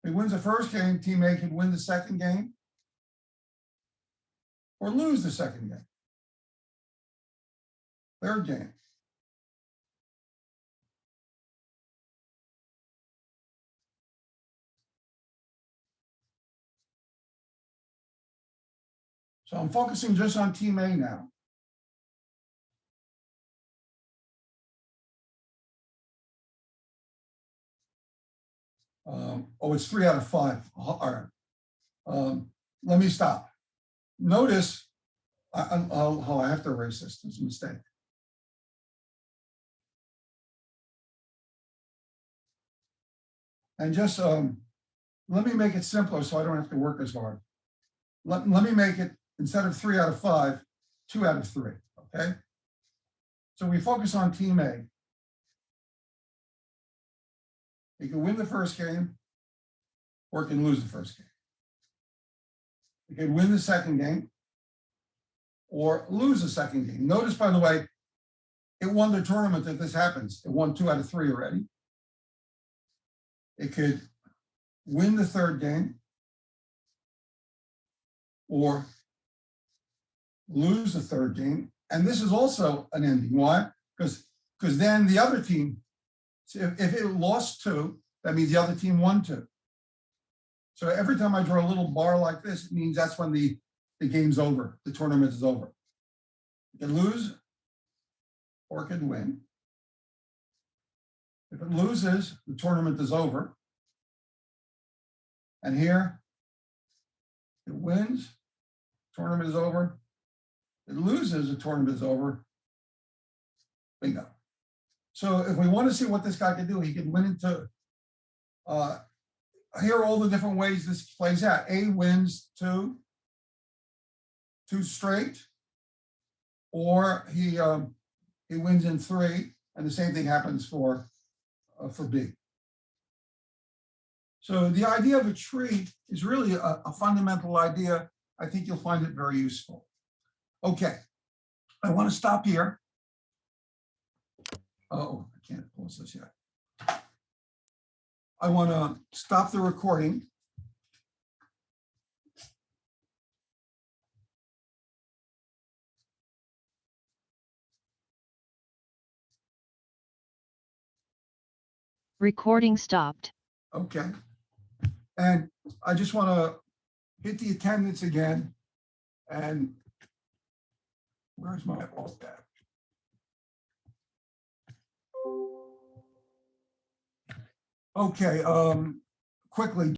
If he wins the first game, team A could win the second game or lose the second game. Third game. So I'm focusing just on team A now. Oh, it's 3 out of 5. All right. Let me stop. Notice, I have to erase this. There's a mistake. And just let me make it simpler so I don't have to work as hard. Let me make it, instead of 3 out of 5, 2 out of 3, okay? So we focus on team A. It can win the first game, or it can lose the first game. It can win the second game, or lose the second game. Notice, by the way, it won the tournament if this happens. It won 2 out of 3 already. It could win the third game, or lose the third game. And this is also an ending. Why? Because then the other team, if it lost 2, that means the other team won 2. So every time I draw a little bar like this, it means that's when the game's over, the tournament is over. It can lose or it can win. If it loses, the tournament is over. And here, it wins, tournament is over. It loses, the tournament is over. Bingo. So if we want to see what this guy can do, he can win into, here are all the different ways this plays out. A wins 2 straight, or he wins in 3, and the same thing happens for B. So the idea of a tree is really a fundamental idea. I think you'll find it very useful. Okay, I want to stop here. Oh, I can't pause this yet. I want to stop the recording. Recording stopped. Okay. And I just want to hit the attendance again. And where's my alt tab? Okay, quickly.